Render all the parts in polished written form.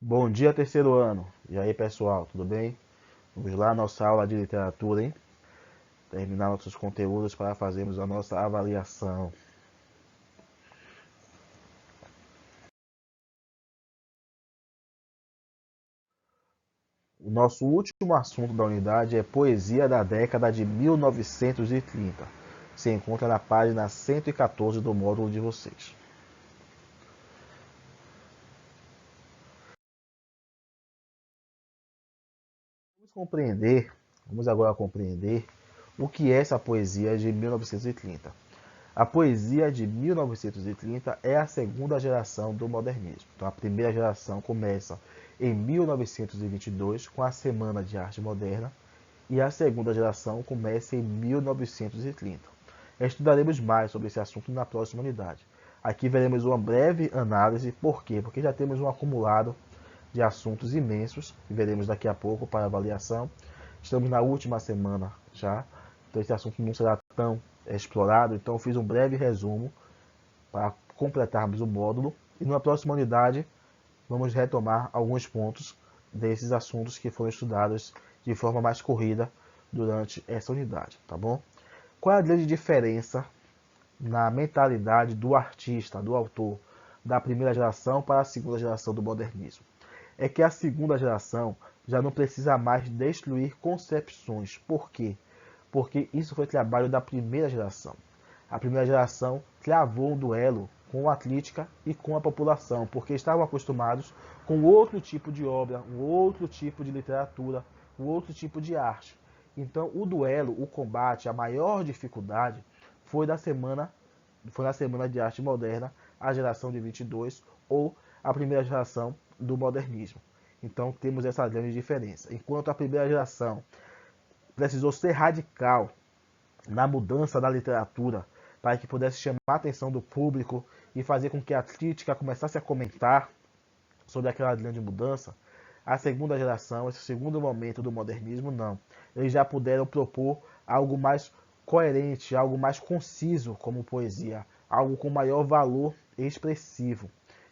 Bom dia, terceiro ano. E aí, pessoal, tudo bem? Vamos lá, nossa aula de literatura, hein? Terminar nossos conteúdos para fazermos a nossa avaliação. O nosso último assunto da unidade é poesia da década de 1930. Se encontra na página 114 do módulo de vocês. Vamos agora compreender o que é essa poesia de 1930. A poesia de 1930 é a segunda geração do modernismo. Então, a primeira geração começa em 1922 com a Semana de Arte Moderna e a segunda geração começa em 1930. Estudaremos mais sobre esse assunto na próxima unidade. Aqui veremos uma breve análise. Por quê? Porque já temos um acumulado de assuntos imensos que veremos daqui a pouco para avaliação. Estamos na última semana já, então esse assunto não será tão explorado, então eu fiz um breve resumo para completarmos o módulo e na próxima unidade vamos retomar alguns pontos desses assuntos que foram estudados de forma mais corrida durante essa unidade, tá bom? Qual é a grande diferença na mentalidade do artista, do autor, da primeira geração para a segunda geração do modernismo? É que a segunda geração já não precisa mais destruir concepções. Por quê? Porque isso foi trabalho da primeira geração. A primeira geração travou um duelo com a crítica e com a população, porque estavam acostumados com outro tipo de obra, um outro tipo de literatura, um outro tipo de arte. Então, o duelo, o combate, a maior dificuldade foi foi na Semana de Arte Moderna, a geração de 22 ou a primeira geração do modernismo. Então, temos essa grande diferença. Enquanto a primeira geração precisou ser radical na mudança da literatura para que pudesse chamar a atenção do público e fazer com que a crítica começasse a comentar sobre aquela grande mudança, a segunda geração, esse segundo momento do modernismo, não. Eles já puderam propor algo mais coerente, algo mais conciso como poesia, algo com maior valor expressivo.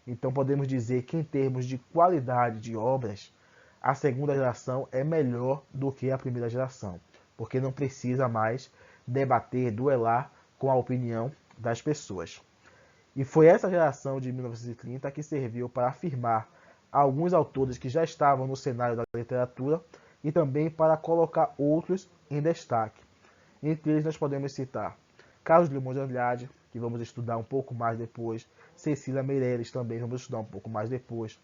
Então podemos dizer que em termos de qualidade de obras, a segunda geração é melhor do que a primeira geração, porque não precisa mais debater, duelar com a opinião das pessoas. E foi essa geração de 1930 que serviu para afirmar alguns autores que já estavam no cenário da literatura e também para colocar outros em destaque. Entre eles nós podemos citar Carlos Drummond de Andrade, que vamos estudar um pouco mais depois, Cecília Meirelles também vamos estudar um pouco mais depois.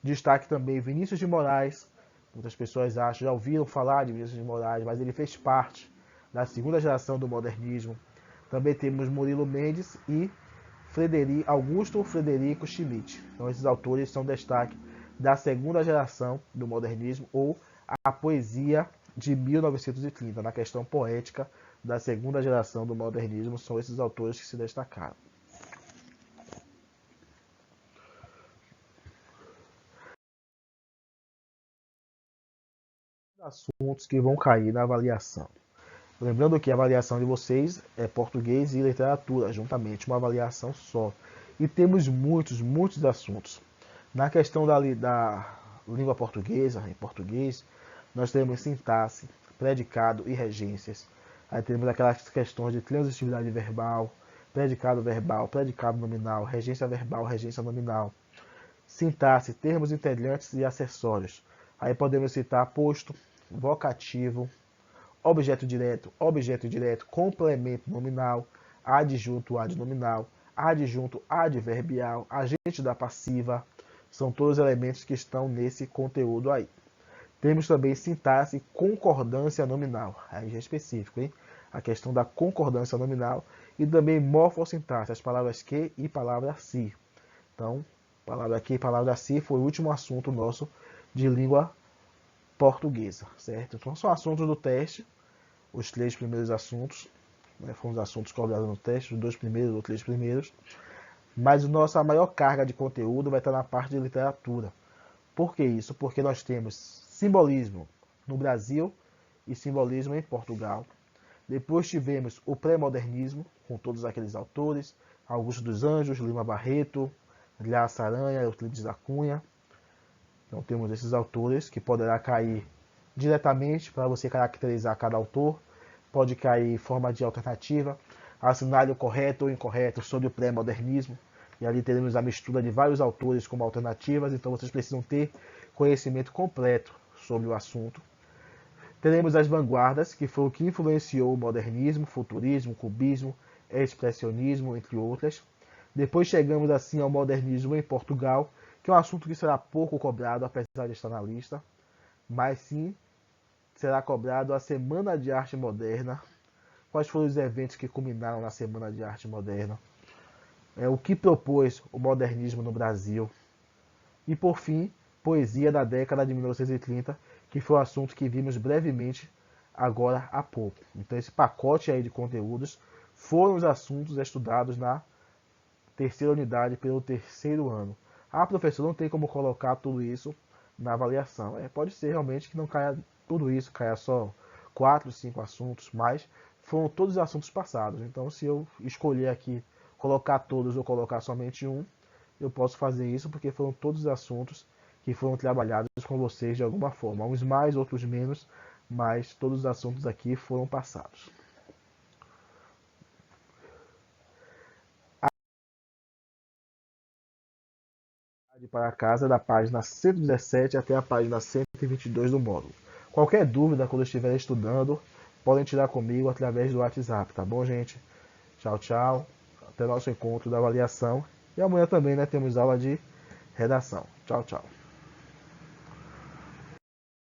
Destaque também Vinícius de Moraes, muitas pessoas acham, já ouviram falar de Vinícius de Moraes, mas ele fez parte da segunda geração do modernismo. Também temos Murilo Mendes e Augusto Frederico Schmidt. Então esses autores são destaque da segunda geração do modernismo ou a poesia de 1930. Na questão poética da segunda geração do modernismo são esses autores que se destacaram. Assuntos que vão cair na avaliação. Lembrando que a avaliação de vocês é português e literatura, juntamente, uma avaliação só. E temos muitos assuntos. Na questão da língua portuguesa, em português, nós temos sintaxe, predicado e regências. Aí temos aquelas questões de transitividade verbal, predicado nominal, regência verbal, regência nominal. Sintaxe, termos integrantes e acessórios. Aí podemos citar posto, vocativo, objeto direto, complemento nominal, adjunto adnominal, adjunto adverbial, agente da passiva, são todos elementos que estão nesse conteúdo aí. Temos também sintaxe e concordância nominal, aí já é específico, hein? A questão da concordância nominal e também morfossintaxe, as palavras que e palavra si. Então, palavra que e palavra si foi o último assunto nosso de língua portuguesa, certo? Então são assuntos do teste, os três primeiros assuntos, né, foram os assuntos cobrados no teste, os dois primeiros ou três primeiros, mas a maior carga de conteúdo vai estar na parte de literatura. Por que isso? Porque nós temos simbolismo no Brasil e simbolismo em Portugal. Depois tivemos o pré-modernismo, com todos aqueles autores, Augusto dos Anjos, Lima Barreto, Graça Aranha, Euclides da Cunha. Então temos esses autores que poderá cair diretamente para você caracterizar cada autor, pode cair em forma de alternativa, assinale o correto ou incorreto sobre o pré-modernismo, e ali teremos a mistura de vários autores como alternativas, então vocês precisam ter conhecimento completo sobre o assunto. Teremos as vanguardas, que foi o que influenciou o modernismo, futurismo, cubismo, expressionismo, entre outras. Depois chegamos assim ao modernismo em Portugal, que é um assunto que será pouco cobrado, apesar de estar na lista, mas sim será cobrado a Semana de Arte Moderna. Quais foram os eventos que culminaram na Semana de Arte Moderna? O que propôs o modernismo no Brasil? E por fim, poesia da década de 1930, que foi o assunto que vimos brevemente agora há pouco. Então esse pacote aí de conteúdos foram os assuntos estudados na terceira unidade pelo terceiro ano. Ah, professor, não tem como colocar tudo isso na avaliação. Pode ser realmente que não caia tudo isso, caia só 4, 5 assuntos, mas foram todos os assuntos passados. Então, se eu escolher aqui colocar todos ou colocar somente um, eu posso fazer isso porque foram todos os assuntos que foram trabalhados com vocês de alguma forma. Uns mais, outros menos, mas todos os assuntos aqui foram passados. Para casa da página 117 até a página 122 do módulo. Qualquer dúvida quando estiver estudando, podem tirar comigo através do WhatsApp, tá bom, gente? Tchau, tchau. Até nosso encontro da avaliação. E amanhã também, né, temos aula de redação. Tchau, tchau.